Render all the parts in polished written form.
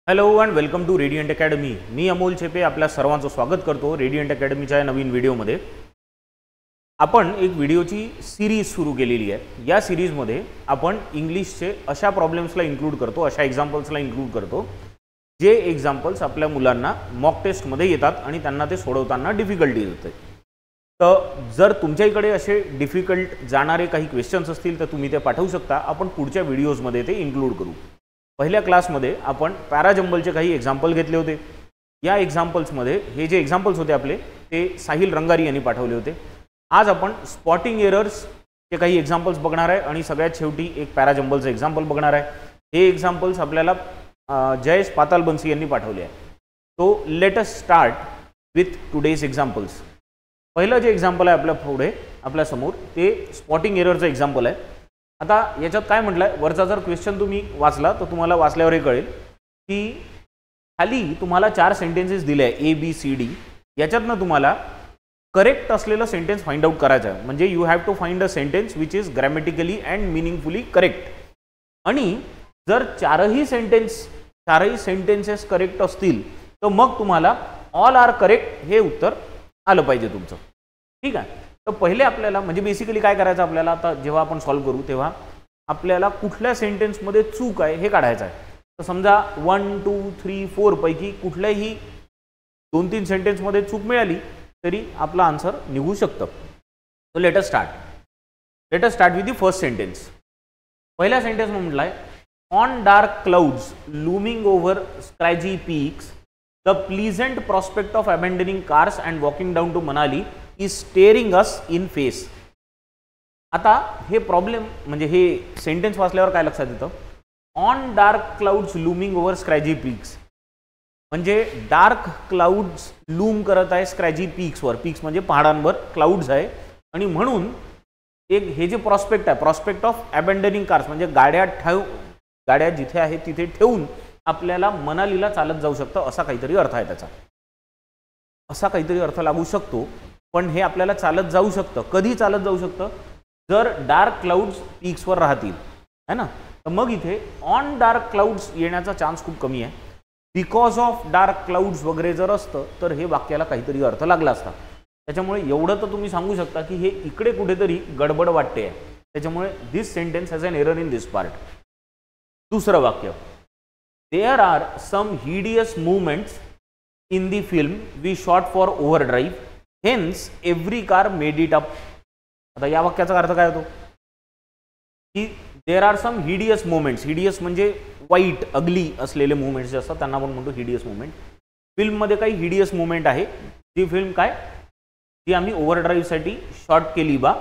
Hello and welcome to radiant academy. मी अमोल छेपे आपल्या सर्वांचं स्वागत करतो रेडियंट अकॅडमीच्या या नवीन व्हिडिओमध्ये। आपण एक व्हिडिओची सीरीज सुरू केलेली आहे। या सीरीजमध्ये आपण इंग्लिशचे अशा प्रॉब्लेम्सला इन्क्लूड करतो, अशा एक्झाम्पल्सला इन्क्लूड करतो जे एक्झाम्पल्स आपल्या मुलांना मॉक टेस्टमध्ये येतात आणि त्यांना ते सोडवताना डिफिकल्टी येते। तर जर तुमच्या इकडे असे डिफिकल्ट जाणारे काही क्वेश्चन्स असतील तर तुम्ही ते पाठवू शकता। आपण पुढच्या व्हिडिओजमध्ये ते इन्क्लूड करू। पहिल्या क्लासमध्ये आपण पॅराजंबलचे काही एक्झाम्पल घेतले होते। या एक्झाम्पल्समध्ये हे जे एक्झाम्पल्स होते आपले ते साहिल रंगारी यांनी पाठवले होते। आज आपण स्पॉटिंग एरर्सचे काही एक्झाम्पल्स बघणार आहे आणि सगळ्यात शेवटी एक पॅराजंबलचं एक्झाम्पल बघणार आहे। हे एक्झाम्पल्स आपल्याला जयेश पातालबंसी यांनी पाठवले आहे। तो late us start with today's examples. पहिलं जे एक्झाम्पल आहे आपल्या पुढे आपल्यासमोर ते स्पॉटिंग एररचं एक्झाम्पल आहे। आता याच्यात काय म्हटलं आहे, वरचा जर क्वेश्चन तुम्ही वाचला तर तुम्हाला वाचल्यावर हे कळेल की खाली तुम्हाला 4 सेंटेन्सेस दिले आहे ABCD। याच्यातनं तुम्हाला करेक्ट असलेलं सेंटेन्स फाइंड आउट करायचं आहे। म्हणजे you have to find a sentence which is grammatically and meaningfully correct. आणि जर चारही सेंटेन्सेस करेक्ट असतील तर मग तुम्हाला ऑल आर करेक्ट हे उत्तर आलं पाहिजे तुमचं। ठीक आहे। तर पहिले आपल्याला म्हणजे बेसिकली काय करायचं आपल्याला, आता जेव्हा आपण सॉल्व्ह करू तेव्हा आपल्याला कुठल्या सेंटेन्समध्ये चूक आहे हे काढायचं आहे। तर समजा 1 2 3 4 पैकी कुठल्याही 2-3 सेंटेन्समध्ये चूक मिळाली तरी आपला आन्सर निघू शकतं। So let us start with the first sentence. पहिल्या सेंटेन्स म्हटलं आहे on dark clouds looming over scraggy peaks the pleasant prospect of abandoning cars and walking down to Manali is staring us in face. आता हे problem म्हणजे हे sentence वाचल्यावर काय लक्षात येतं, on dark clouds looming over scraggy peaks म्हणजे dark clouds loom करत आहे स्क्रॅजी पीक्सवर। पीक्स म्हणजे पहाडांवर क्लाउड्स आहे आणि म्हणून एक हे जे प्रॉस्पेक्ट आहे प्रॉस्पेक्ट ऑफ अबॅन्डनिंग कार्स म्हणजे गाड्या जिथे आहेत तिथे ठेवून आपल्याला मनालीला चालत जाऊ शकतं असा काहीतरी अर्थ आहे त्याचा। असा काहीतरी अर्थ लागू शकतो, पण हे आपल्याला चालत जाऊ शकतं। कधी चालत जाऊ शकतं, जर डार्क क्लाउड्स पीक्सवर राहतील है ना। तर मग इथे ऑन डार्क क्लाउड्स येण्याचा चान्स खूप कमी आहे। बिकॉज ऑफ डार्क क्लाउड्स वगैरे जर असतं तर हे वाक्याला काहीतरी अर्थ लागला असता। त्याच्यामुळे एवढं तर तुम्ही सांगू शकता की हे इकडे कुठेतरी गडबड वाटते आहे। त्याच्यामुळे this sentence has an error in this part. दुसरं वाक्य, there are some hideous movements in the film we shot for overdrive hence every car made it up. आता या वाक्याचा अर्थ काय होतो की there are some hideous movements. Hideous म्हणजे वाईट अगली असलेले मुवमेंट्स जे असतात त्यांना आपण म्हणतो हिडियस मुवमेंट। फिल्ममध्ये काही हिडियस मुवमेंट आहे, ती फिल्म काय ती आम्ही ओव्हरड्राईव्हसाठी शॉट केली बा।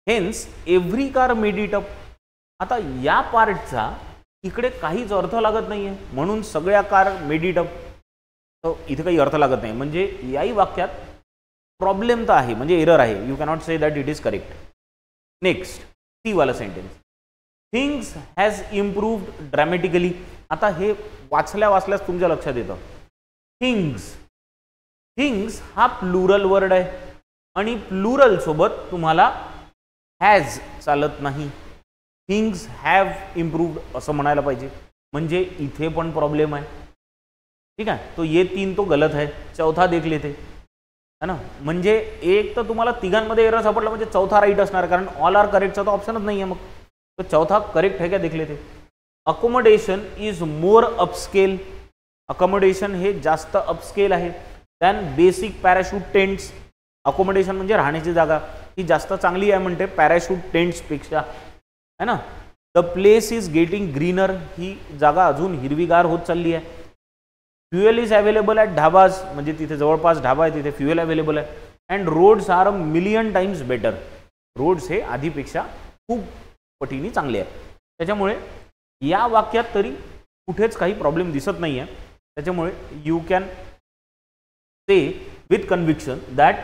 Hence every car made it up. आता या पार्टचा इकडे काहीच अर्थ लागत नाही आहे, म्हणून सगळ्या कार मेड इट अप तर इथे काही अर्थ लागत नाही। म्हणजे याही वाक्यात प्रॉब्लेम तर आहे म्हणजे एरर आहे। You cannot say that it is correct. Next C वाला sentence, things has improved dramatically. आता हे वाचल्यास तुमच्या लक्षात येतं थिंग्स हा प्लुरल वर्ड आहे आणि प्लुरल सोबत तुम्हाला हॅज चालत नाही। थिंग्स हॅव इम्प्रूव्ड असं म्हणायला पाहिजे, म्हणजे इथे पण प्रॉब्लेम आहे। ठीक आहे, तो ये 3 तो गलत है, चौथा देख लेते है ना। म्हणजे एक तर तुम्हाला तिघांमध्ये एरर सापडला म्हणजे चौथा राईट असणार, कारण ऑल आर करेक्टचा तो ऑप्शनच नाही आहे। मग तो चौथा करेक्ट है क्या देख लेते। Accommodation is more upscale. Accommodation हे जास्त अपस्केल आहे than basic parachute tents. Accommodation म्हणजे राहण्याची जागा ही जास्त चांगली आहे म्हणते पॅराशूट टेंट्सपेक्षा है ना। The place is getting greener, ही जागा अजून हिरवीगार होत चालली आहे। Fuel is available at dhabas म्हणजे तिथे जवळपास ढाबा आहे तिथे फ्युएल अवेलेबल आहे। And roads are 1,000,000 times better. Roads हे आधीपेक्षा खूप पटीने चांगले आहेत। त्याच्यामुळे या वाक्यात तरी कुठेच काही प्रॉब्लेम दिसत नाही आहे। त्याच्यामुळे you can say with conviction that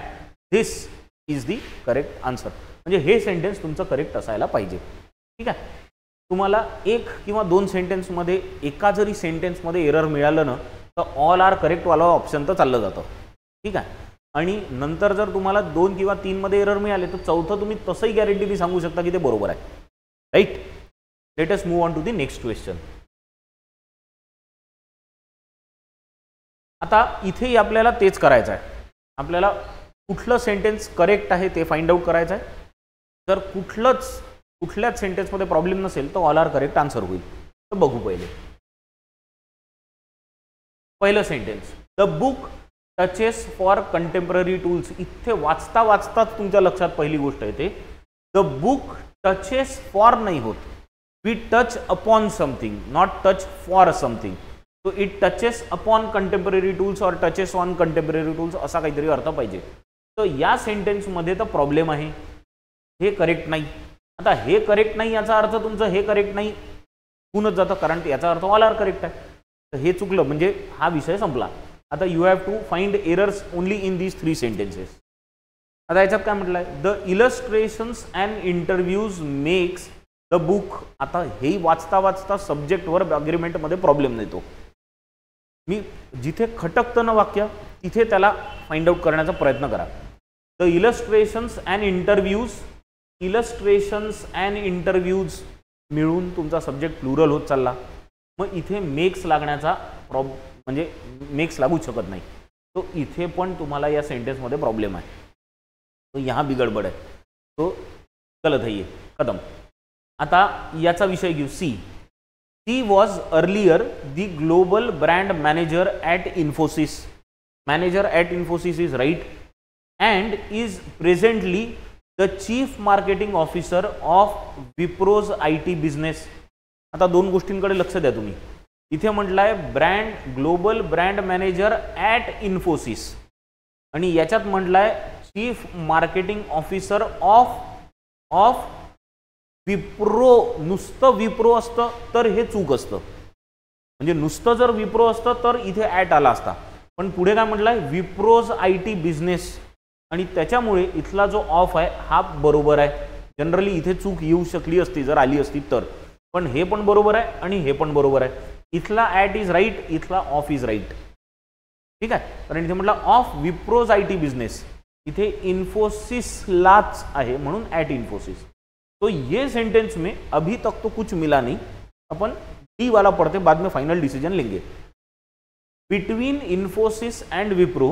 this is the correct answer. म्हणजे हे सेंटेन्स तुमचं करेक्ट असायला पाहिजे। ठीक आहे, तुम्हाला एक किंवा 2 सेंटेन्समध्ये एका जरी सेंटेन्समध्ये एरर मिळालं ना तर ऑल आर करेक्टवाला ऑप्शन तर चाललं जातं। ठीक आहे, आणि नंतर जर तुम्हाला 2 किंवा 3 मध्ये एरर मिळाले तर चौथं तुम्ही तसंही गॅरंटीने सांगू शकता की ते बरोबर आहे। Right, let us move on to the next question. आता इथेही आपल्याला तेच करायचं आहे. आपल्याला कुठलं सेंटेन्स करेक्ट आहे ते फाइंड आउट करायचं आहे. जर कुठल्याच सेंटेन्समध्ये प्रॉब्लेम नसेल तर ऑल आर करेक्ट आन्सर होईल. तर बघू पहिलं sentence, the book touches for contemporary tools. इथे वाचता वाचताच तुमच्या लक्षात पहिली गोष्ट येते, द बुक टचेस फॉर नाही होत. We touch upon something, not touch for something. So it touches upon contemporary tools और टचेस ऑन कंटेम्पररी टूल्स असा काहीतरी अर्थ पाहिजे. तर या सेंटेन्समध्ये तर प्रॉब्लेम आहे, हे करेक्ट नाही. आता हे करेक्ट नाही याचा अर्थ तुमचं हे करेक्ट नाही होऊनच जातं, कारण याचा अर्थ ऑल आर करेक्ट आहे. तर हे चुकलं म्हणजे हा विषय संपला. आता you have to find errors only in these 3 sentences. आता याच्यात काय म्हटलंय, the illustrations and interviews makes the book. आता हे वाचता वाचता सब्जेक्ट वर्ब अग्रीमेंटमध्ये प्रॉब्लेम येतो. मी जिथे खटकतं ना वाक्य तिथे त्याला फाइंड आउट करण्याचा प्रयत्न करा. द इलस्ट्रेशन्स अँड इंटरव्ह्यूज मिळून तुमचा सब्जेक्ट प्लुरल होत चालला. मग इथे मेक्स लागण्याचा म्हणजे मेक्स लागू शकत नाही. तो इथे पण तुम्हाला या सेंटेन्समध्ये प्रॉब्लेम आहे. तो यहाँ भी गडबड आहे, तो गलत है, ये खतम. आता याचा विषय घेऊ. She was earlier the global brand manager at Infosys. Manager at Infosys is right and is presently the chief marketing officer of Wipro's IT business. आता 2 गोष्टींकडे लक्ष द्या तुम्ही. इथे म्हटलंय global brand manager at Infosys आणि याच्यात म्हटलंय chief marketing officer of Wipro. नुसतं विप्रो असतं तर हे चूक असतं, म्हणजे नुसतं जर विप्रो असतं तर इथे ॲट आला असता. पण पुढे काय म्हटलंय, विप्रोज IT बिझनेस, आणि त्याच्यामुळे इथला जो ऑफ आहे हा बरोबर आहे. जनरली इथे चूक येऊ शकली असती जर आली असती तर, पण हे पण बरोबर आहे आणि हे पण बरोबर आहे. इथला ॲट इज राईट, इथला ऑफ इज राईट. ठीक आहे, कारण इथे म्हटलं ऑफ विप्रोज IT बिझनेस, इथे इन्फोसिसलाच आहे म्हणून ॲट इन्फोसिस. तो ये सेंटेंस में अभी तक तो कुछ मिला नहीं, अपन डी वाला पढ़ते बाद में फाइनल डिसीजन लेंगे. Between Infosys and Wipro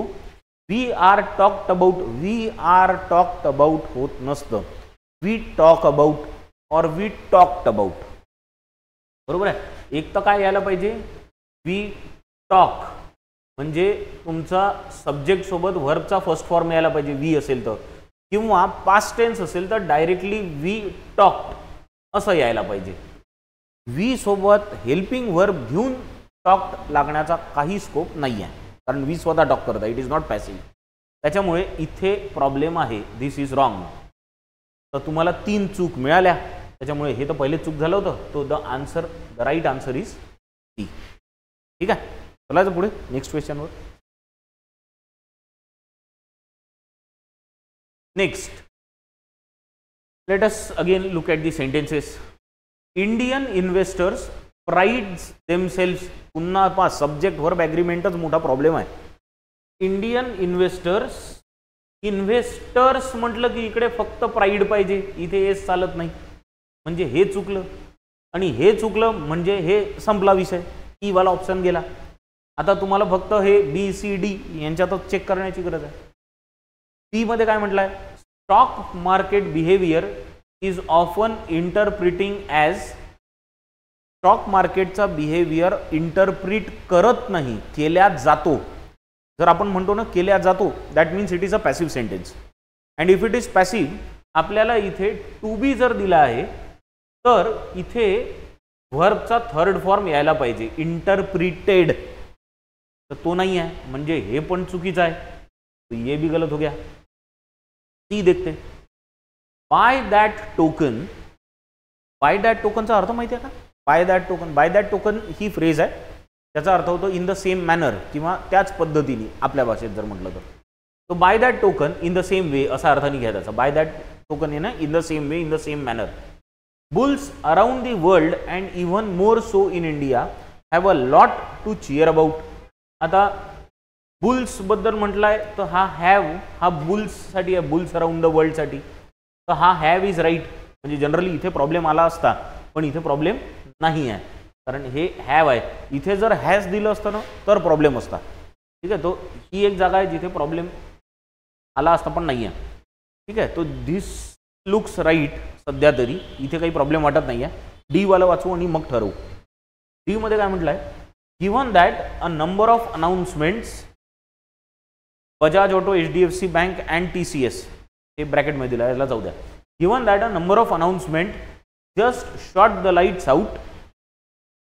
we are talked about होत नसतं, वी टॉक अबाउट और वी टॉक्ड अबाउट. बरोबर आहे. एक तर काय यायला पाहिजे, वी टॉक म्हणजे तुमचा सब्जेक्ट सोबत व्हर्बचा फर्स्ट फॉर्म यायला पाहिजे, वी असेल तर, किंवा पास्ट टेन्स असेल तर डायरेक्टली वी टॉक्ड असं यायला पाहिजे. वी सोबत हेल्पिंग वर्ब घेऊन टॉक्ड लागण्याचा काही स्कोप नाही आहे, कारण वी स्वतः टॉक करता, इट इज नॉट पॅसिव्ह. त्याच्यामुळे इथे प्रॉब्लेम आहे, दिस इज रॉंग. तर तुम्हाला 3 चूक मिळाल्या, त्याच्यामुळे हे तर पहिले चूक झालं होतं. तो the right answer is C. ठीक आहे, चलायचं पुढे नेक्स्ट क्वेश्चनवर. Next, let us again look at the sentences. Indian investors prides themselves. पुन्हा पहा सब्जेक्ट वर्ब ॲग्रीमेंटच मोठा प्रॉब्लेम आहे. इंडियन इन्व्हेस्टर्स म्हटलं की इकडे फक्त प्राईड पाहिजे, इथे हेच चालत नाही, म्हणजे हे चुकलं आणि हे चुकलं म्हणजे हे संपला विषय. ई वाला ऑप्शन गेला. आता तुम्हाला फक्त हे BCD यांच्यातच चेक करण्याची गरज आहे. सी मध्ये काय म्हटलंय, stock market behaviour is often interpreting as. Stock मार्केटचा बिहेवियर इंटरप्रिट करत नाही, केल्या जातो. जर आपण म्हणतो ना केल्या जातो, that means it is a passive sentence. And if it is passive, आपल्याला इथे टू बी जर दिला आहे तर इथे व्हर्बचा थर्ड फॉर्म यायला पाहिजे, इंटरप्रिटेड. तर तो नाही आहे, म्हणजे हे पण चुकीचं आहे. तो ये भी गलत हो गया. सी देखते. By that token. By that टोकनचा अर्थ माहिती आहे का? बाय दॅट टोकन ही फ्रेज आहे, त्याचा अर्थ होतो इन द सेम मॅनर किंवा त्याच पद्धतीने आपल्या भाषेत जर म्हटलं तर. तो by that token in the same way असा अर्थ नाही घ्या त्याचा. बाय दॅट टोकन आहे ना, in the same way, in the same manner. Bulls around the world and even more so in India have a lot to cheer about. आता bulls बद्दल म्हटलंय तर हा हॅव हा बुल्ससाठी आहे, बुल्स अराउंड द वर्ल्डसाठी. तर हा हॅव इज राईट. म्हणजे जनरली इथे प्रॉब्लेम आला असता, पण इथे प्रॉब्लेम नाही आहे, कारण हे हॅव आहे. इथे जर हॅज दिलं असतं ना तर प्रॉब्लेम असता. ठीक आहे, तो ही एक जागा आहे जिथे प्रॉब्लेम आला असता पण नाही आहे. ठीक आहे, तो दिस लुक्स राईट सध्या तरी इथे काही प्रॉब्लेम वाटत नाही आहे. डी वाला वाचू आणि मग ठरवू. डी मध्ये काय म्हटलं आहे, given that a number of announcements Bajaj Auto, HDFC bank and TCS, हे ब्रॅकेटमध्ये दिलं आहे, याला जाऊ द्या. Given that a number of announcement just shot the lights out,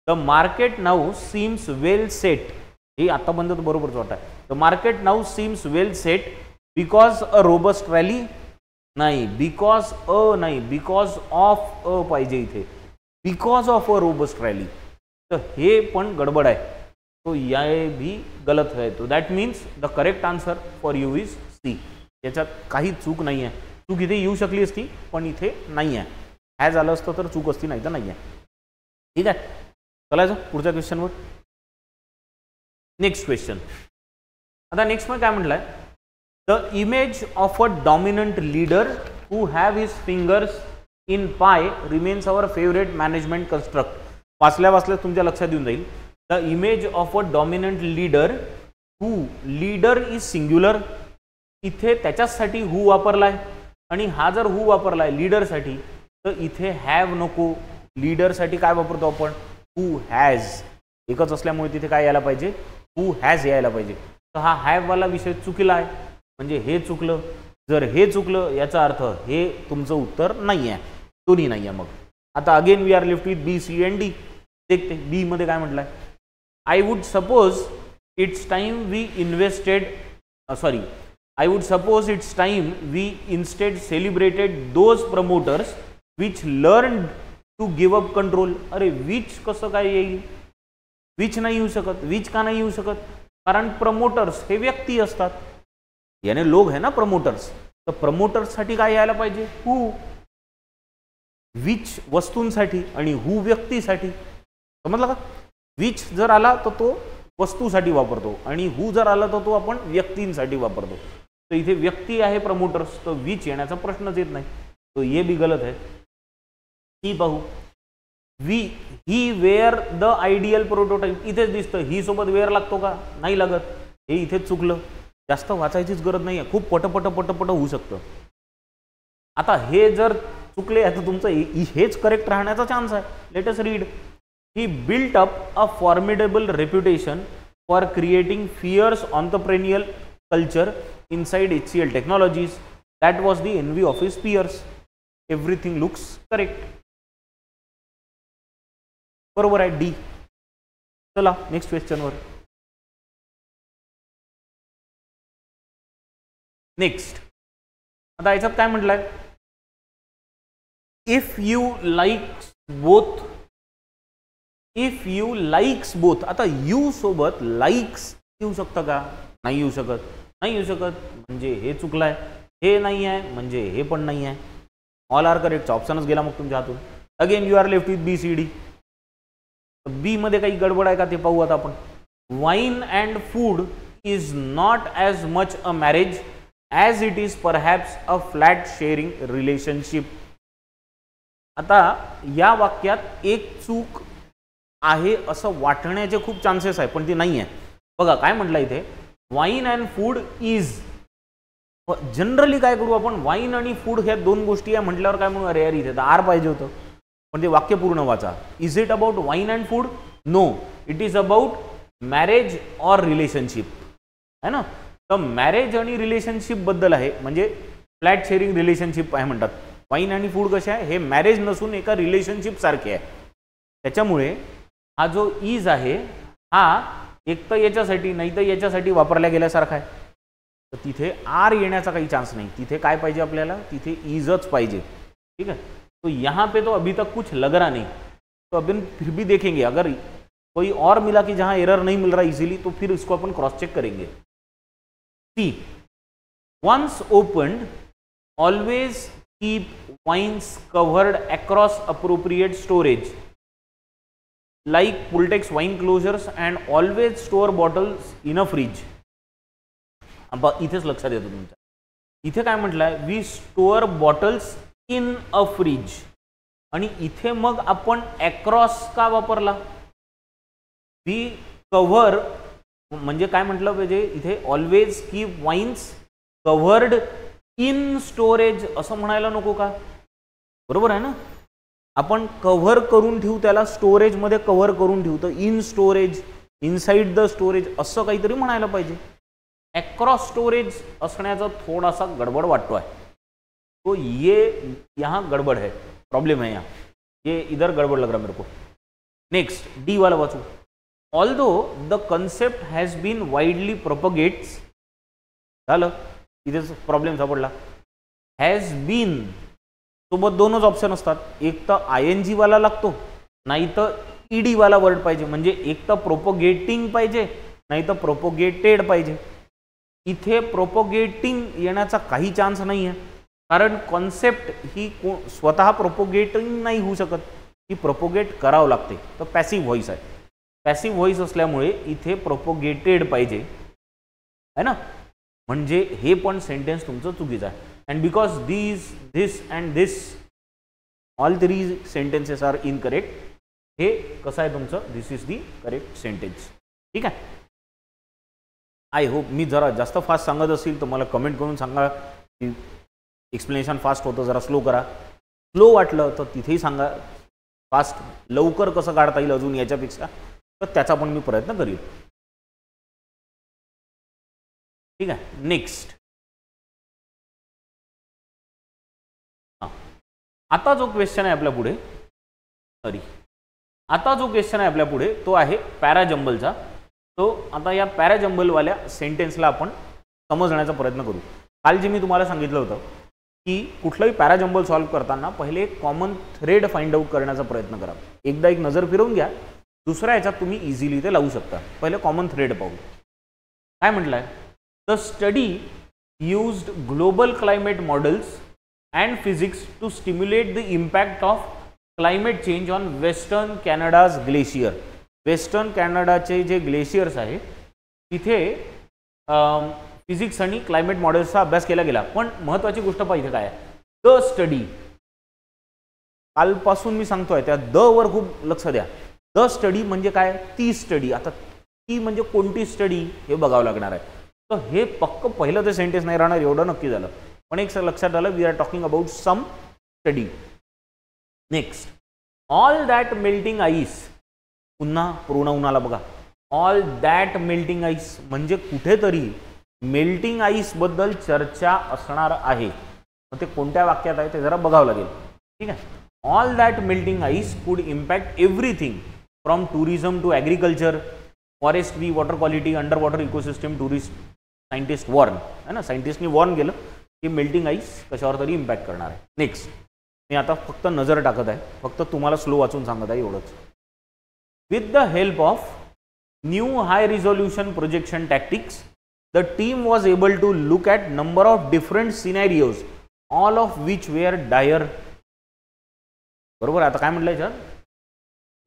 the market now seems well set. हे आतापर्यंत तर बरोबरच वाटतं. The market now seems well set because a robust rally, नाही बिकॉज नाही, बिकॉज ऑफ पाहिजे इथे, because of a robust rally. तर हे पण गडबड आहे, तो ये भी गलत है. तो that means the correct answer for you is C. याच्यात काही चूक नाही आहे. चूक इथे येऊ शकली असती पण इथे नाही आहे. हॅज आलं असतं तर चूक असती, नाही तर नाही आहे. ठीक आहे, चलायचं पुढच्या क्वेश्चनवर. Next question. आता नेक्स्ट मध्ये काय म्हटलं आहे, the image of a dominant leader who have his fingers in pie remains our favourite management construct. वाचल्या तुमच्या लक्षात येऊन जाईल. The image of a dominant leader who, leader is singular, इथे त्याच्यासाठी हू वापरलाय आणि हा जर हू वापरलाय लीडरसाठी तर इथे हॅव नको. लीडरसाठी काय वापरतो आपण, हू हॅज. एकच असल्यामुळे तिथे काय यायला पाहिजे, हू हॅज यायला पाहिजे. तर हा हॅववाला विषय चुकला आहे, म्हणजे हे चुकलं. जर हे चुकलं याचा अर्थ हे तुमचं उत्तर नाही आहे, दोन्ही नाही आहे. मग आता again we are left with B, C and D. देखते बी मध्ये काय म्हटलंय, I would suppose it's time we invested, sorry, I would suppose it's time we instead celebrated those promoters which learned to give up control. अरे which कसं काय येईल, which नाही येऊ शकत. which का नाही येऊ शकत, कारण प्रमोटर्स हे व्यक्ती असतात, याने लोग है ना प्रमोटर्स. तर प्रमोटर्स साठी काय यायला पाहिजे, हू. which वस्तूंसाठी आणि हू व्यक्तीसाठी. समजलं का. which जर आला तर तो वस्तूसाठी वापरतो आणि हू जर आला तर तो आपण व्यक्तींसाठी वापरतो. तो इथे व्यक्ती आहे प्रमोटर्स, तो विच येण्याचा प्रश्नच येत नाही. तो ये भी गलत है. ही पाहू, we he where the ideal prototype. इथेच दिसतं ही सोबत वेअर लागतो का, नाही लागत. हे इथेच चुकलं. जास्त वाचायचीच गरज नाही आहे, खूप पटपट होऊ शकतं. आता हे जर चुकले आता तुमचं हेच करेक्ट राहण्याचा चान्स आहे. Let us read. He built up a formidable reputation for creating fierce entrepreneurial culture inside HCL Technologies. That was the envy of his peers. Everything looks correct. बरोबर आहे डी. चला नेक्स्ट क्वेश्चन वर. नेक्स्ट आता याच्यात काय म्हटलंय, if you likes both, if you likes both. आता you सोबत likes येऊ शकतं का, नाही येऊ शकत. नाही येऊ शकत म्हणजे हे चुकलाय, हे नाही आहे म्हणजे हे पण नाही आहे. ऑल आर करेक्ट ऑप्शनच गेला मग तुमच्या हातून. Again you are left with B, C, D. B मध्ये काही गडबड आहे का ते पाहू आता आपण. Wine and food is not as much a marriage as it is perhaps a flat sharing relationship. आता या वाक्यात एक चूक आहे असं वाटण्याचे खूप चान्सेस आहे पण ती नाही आहे. बघा काय म्हटलं इथे, wine and food is. Generally काय करू आपण, वाईन आणि फूड ह्या दोन गोष्टी आहे म्हटल्यावर काय म्हणू, अरे यार इथे तर आर पाहिजे होतं. पण ते वाक्य पूर्ण वाचा. Is it about wine and food, no, it is about marriage or relationship आहे ना. तर मॅरेज आणि रिलेशनशिप बद्दल आहे, म्हणजे फ्लॅट शेअरिंग रिलेशनशिप आहे म्हणतात. वाईन आणि फूड कसे आहे, हे मॅरेज नसून एका रिलेशनशिप सारखे आहे. त्याच्यामुळे हा जो इज आहे हा एक तर याच्यासाठी नाही तर याच्यासाठी वापरल्या गेल्यासारखा आहे. तर तिथे आर येण्याचा काही चान्स नाही. तिथे काय पाहिजे आपल्याला, तिथे इजच पाहिजे. ठीक है. तो यहाँ पे तो अभी तक कुछ लग रहा नहीं, तो अभी फिर भी देखेंगे. अगर कोई और मिला कि जहाँ एरर नहीं मिल रहा इजीली तो फिर इसको अपन क्रॉस चेक करेंगे. See, once opened always keep wines covered across appropriate storage like Pultex wine closures and always store bottles in a fridge. इथेच लक्षात येतो तुमच्या. इथे काय म्हटलंय, we store bottles in a fridge. आणि इथे मग आपण अक्रॉस का वापरला, वी कव्हर म्हणजे काय म्हटलं पाहिजे इथे, always keep wines covered in storage असं म्हणायला नको का? बरोबर आहे ना, आपण कव्हर करून ठेवू त्याला, स्टोरेजमध्ये कव्हर करून ठेवू, तर in storage, inside the storage असं काहीतरी म्हणायला पाहिजे. अक्रॉस स्टोरेज असण्याचा थोडासा गडबड वाटतो आहे, तो ये यहाँ गड़बड़ है, प्रॉब्लम है यहाँ, ये इधर गड़बड़ लग रहा मेरे को. नेक्स्ट डी वाला वाचू. Although the concept has been widely propagates, झालं इथेच प्रॉब्लेम सापडला. हॅज बीन सोबत दोनच ऑप्शन असतात, एक तर ING वाला लागतो, नाही तर ED वाला वर्ड पाहिजे. म्हणजे एक तर प्रोपोगेटिंग पाहिजे, नाही तर प्रोपोगेटेड पाहिजे. इथे प्रोपोगेटिंग येण्याचा काही चान्स नाही आहे, कारण कॉन्सेप्ट ही स्वतः प्रोपोगेटिंग नाही होऊ शकत, ती प्रोपोगेट करावं लागते. तर पॅसिव्ह व्हॉइस आहे, पॅसिव्ह व्हॉइस असल्यामुळे इथे प्रोपोगेटेड पाहिजे है ना. म्हणजे हे पण सेंटेन्स तुमचं चुकीचं आहे. And because this and this all three sentences are incorrect. हे कसं आहे तुमचं, this is the correct sentence. ठीक आहे. आय होप मी जरा जास्त फास्ट सांगत असेल तर मला कमेंट करून सांगा की एक्सप्लेनेशन फास्ट होतं, जरा स्लो करा. स्लो वाटलं तर तिथेही सांगा, फास्ट लवकर कसं काढता येईल अजून याच्यापेक्षा, तर त्याचा पण मी प्रयत्न करीन. ठीक आहे. नेक्स्ट, आता जो क्वेश्चन आहे आपल्या पुढे, आता जो क्वेश्चन आहे आपल्या पुढे तो आहे पॅराजंबलचा. तो आता या पॅराजंबलवाल्या सेंटेन्सला आपण समजण्याचा प्रयत्न करू. काल जे मी तुम्हाला सांगितलं होतं की कुठलंही पॅराजंबल सॉल्व्ह करताना पहिले एक कॉमन थ्रेड फाइंड आउट करण्याचा प्रयत्न करा. एकदा एक नजर फिरवून घ्या, दुसऱ्या याच्यात तुम्ही इझिली ते लावू शकता. पहिले कॉमन थ्रेड पाहू. काय म्हटलं आहे, the study used global climate models and physics to stimulate the impact of climate change on western Canada's glacier. Western कॅनडाचे जे ग्लेशियर्स आहे तिथे फिजिक्स आणि क्लायमेट मॉडेल्सचा अभ्यास केला गेला. पण महत्त्वाची गोष्ट पाहिजे काय आहे, द स्टडी. कालपासून मी सांगतोय त्या द वर खूप लक्ष द्या. द स्टडी म्हणजे काय, ती स्टडी. आता ती म्हणजे कोणती स्टडी हे बघावं लागणार आहे. तर हे पक्क पहिलं ते सेंटेन्स नाही राहणार एवढं नक्की झालं. पण एक लक्षात आलं, we are talking about some study. Next, all that melting ice. पुन्हा पूर्ण उन्हाला बघा, ऑल दॅट मेल्टिंग आईस म्हणजे कुठेतरी मेल्टिंग आईस बद्दल चर्चा असणार आहे. मग ते कोणत्या वाक्यात आहे ते जरा बघावं लागेल. ठीक आहे. All that melting ice could impact everything from tourism to agriculture, forestry, water quality, under water ecosystem, tourist. Scientist warn आहे ना, सायंटिस्टनी वॉर्न केलं की मेल्टिंग आईस कशावर तरी इम्पॅक्ट करणार आहे. नेक्स्ट, मी आता फक्त नजर टाकत आहे, फक्त तुम्हाला स्लो वाचून सांगत आहे एवढंच. With the help of new high resolution projection tactics, the team was able to look at number of different scenarios, all of which were dire. बरोबर. आता काय म्हटलं याच्यात,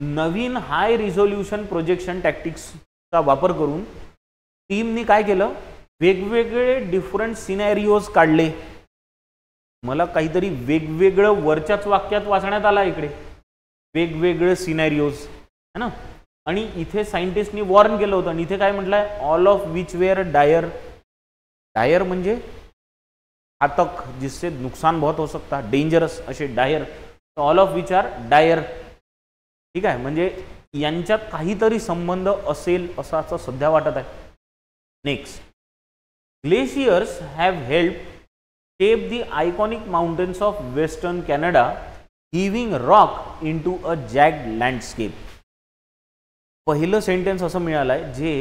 नवीन हाय रिझोल्युशन प्रोजेक्शन टॅक्टिक्सचा वापर करून टीमनी काय केलं, वेगवेगळे डिफरंट सिनॅरिओज काढले. मला काहीतरी वेगवेगळं वरच्याच वाक्यात वाचण्यात आला इकडे, वेगवेगळे सिनॅरिओज है ना. आणि इथे सायंटिस्टनी वॉर्न केलं होतं आणि इथे काय म्हटलंय, ऑल ऑफ विच वेअर डायर. डायर म्हणजे घातक, जिससे नुकसान बहुत हो सकता, डेंजरस असे डायर. ऑल ऑफ विच आर डायर. ठीक आहे. म्हणजे यांच्यात काहीतरी संबंध असेल असं सध्या वाटत आहे. Next, glaciers have help shape the iconic mountains of western Canada, giving rock into a jagged landscape. पहिलं सेंटेन्स असं मिळालं आहे जे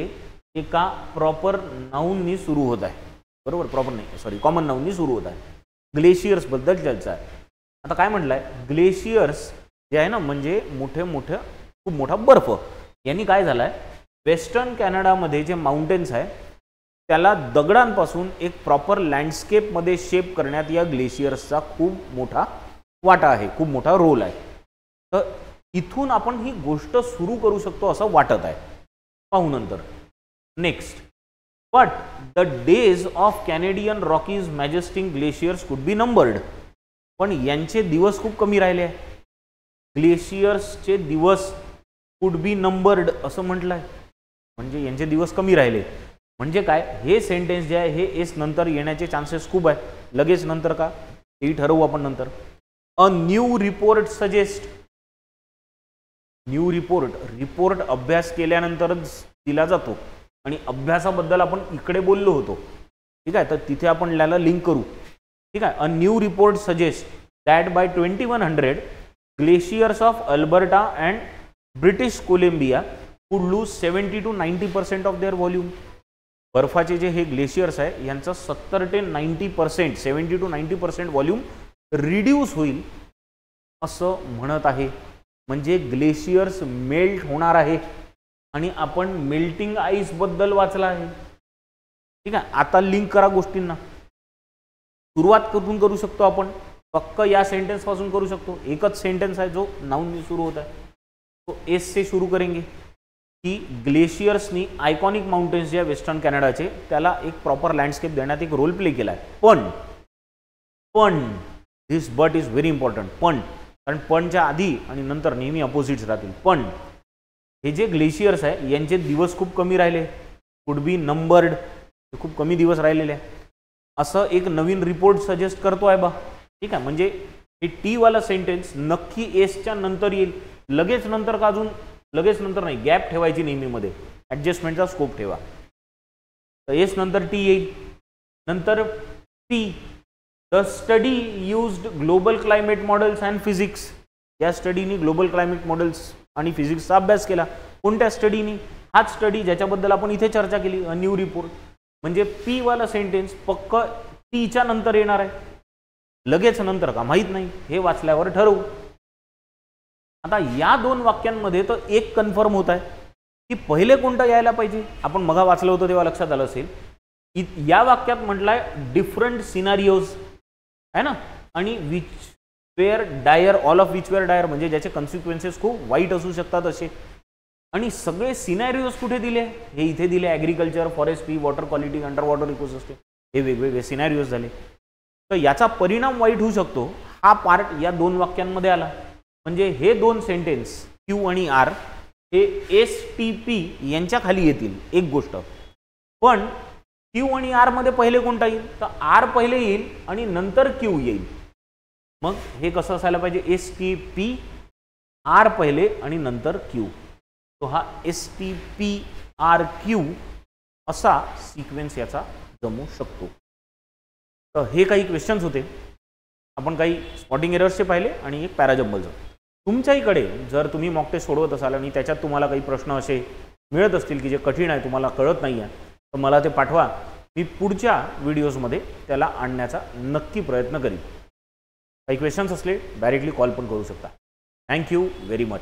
एका प्रॉपर नाऊननी सुरू होत आहे. बरोबर. प्रॉपर नाही, सॉरी, कॉमन नाऊननी सुरू होत आहे. ग्लेशियर्सबद्दल चर्चा आहे. आता काय म्हटलं आहे, ग्लेशियर्स जे आहे ना म्हणजे मोठे मोठे खूप मोठा बर्फ. यांनी काय झालं आहे, वेस्टर्न कॅनडामध्ये जे माउंटेन्स आहे त्याला दगडांपासून एक प्रॉपर लँडस्केपमध्ये शेप करण्यात या ग्लेशियर्सचा खूप मोठा वाटा आहे, खूप मोठा रोल आहे. तर इथून आपण ही गोष्ट सुरू करू शकतो असं वाटत आहे. पाहू नंतर. Next, but the days of Canadian Rockies majestic glaciers could be numbered. पण यांचे दिवस खूप कमी राहिले आहे. ग्लेशियर्सचे दिवस कुड बी नंबर्ड असं म्हटलं आहे. म्हणजे यांचे दिवस कमी राहिले. म्हणजे काय, हे सेंटेन्स जे आहे हे एस नंतर येण्याचे चान्सेस खूप आहे. लगेच नंतर का तेही ठरवू आपण नंतर. A new report suggest. New report अभ्यास केल्यानंतरच दिला जातो आणि अभ्यासाबद्दल आपण इकडे बोललो होतो. ठीक आहे, तर तिथे आपण याला लिंक करू. ठीक आहे. A new report suggest that by 2100 glaciers of Alberta and British Columbia would lose 70 to 90% of their volume. बर्फाचे जे हे ग्लेशियर्स आहे यांचं 70 ते 90%, 70 to 90% व्हॉल्यूम रिड्यूस होईल असं म्हणत आहे. म्हणजे ग्लेशियर्स मेल्ट होणार आहे आणि आपण मेल्टिंग आईस बद्दल वाचलं आहे. ठीक आहे. आता लिंक करा गोष्टींना. सुरुवात कुठून करू शकतो आपण, पक्क या सेंटेन्स पासून करू शकतो. एकच सेंटेन्स आहे जो नाउन सुरू होता है, तो एस से शुरू करेंगे की ग्लेशियर्सनी आयकॉनिक माउंटेन्स जे वेस्टर्न कॅनडाचे त्याला एक प्रॉपर लँडस्केप देण्यात एक रोल प्ले केला आहे. पण दिस बट इज व्हेरी इम्पॉर्टंट. पण कारण पणच्या आधी आणि नंतर नेहमी अपोजिट्स राहतील. पण हे जे ग्लेशियर्स आहे यांचे दिवस खूप कमी राहिले, कुड बी नंबर्ड, खूप कमी दिवस राहिलेले आहे असं एक नवीन रिपोर्ट सजेस्ट करतो आहे बा. ठीक आहे. म्हणजे हे टी वाला सेंटेन्स नक्की एसच्या नंतर येईल. लगेच नंतर का अजून लगेच नंतर नाही, गॅप ठेवायची नेहमीमध्ये, ॲडजस्टमेंटचा स्कोप ठेवा. तर एस नंतर टी येईल. नंतर T, the study used global climate models and physics. या स्टडीनी ग्लोबल क्लायमेट मॉडेल्स आणि फिजिक्सचा अभ्यास केला. कोणत्या स्टडीनी, हाच स्टडी ज्याच्याबद्दल आपण इथे चर्चा केली, अ न्यू रिपोर्ट. म्हणजे पी वाला सेंटेन्स पक्क टीच्या नंतर येणार आहे. लगेच नंतर का माहीत नाही, हे वाचल्यावर ठरवू. आता या दोन वाक्यांमध्ये तर एक कन्फर्म होत आहे की पहिले कोणतं यायला पाहिजे. आपण मगा वाचलं होतं तेव्हा लक्षात आलं असेल की या वाक्यात म्हटलंय डिफरंट सिनारिओज आहे ना, आणि विच वेअर डायर, ऑल ऑफ विच वेअर डायर, म्हणजे ज्याचे कन्सिक्वेन्सेस खूप वाईट असू शकतात असे. आणि सगळे सिनारिओज कुठे दिले, हे इथे दिले. Agriculture, forestry, water quality, under water ecosystem, हे वेगवेगळे सिनारिओज झाले. तर याचा परिणाम वाईट होऊ शकतो. हा पार्ट या दोन वाक्यांमध्ये आला. म्हणजे हे दोन सेंटेन्स क्यू आणि आर हे एस टी पी यांच्या खाली येतील. एक गोष्ट, पण क्यू आणि आर मध्ये पहिले कोणता येईल, तर आर पहिले येईल आणि नंतर क्यू येईल. मग हे कसं असायला पाहिजे, एस टी पी, आर पहिले आणि नंतर क्यू. तो हा S T P R Q असा सिक्वेन्स याचा जमू शकतो. तर हे काही क्वेश्चन्स होते. आपण काही स्पॉटिंग एरर्सचे पाहिले आणि एक पॅराजम्बलचं. तुमच्याकडे जर तुम्ही मॉक टेस्ट सोडवत असाल आणि त्याच्यात तुम्हाला काही प्रश्न असे मिळत असतील की जे कठीण आहे, तुम्हाला कळत नाही आहे, तर मला ते पाठवा. मी पुढच्या व्हिडिओजमध्ये त्याला आणण्याचा नक्की प्रयत्न करीन. काही क्वेश्चन्स असले डायरेक्टली कॉल पण करू शकता. Thank you very much.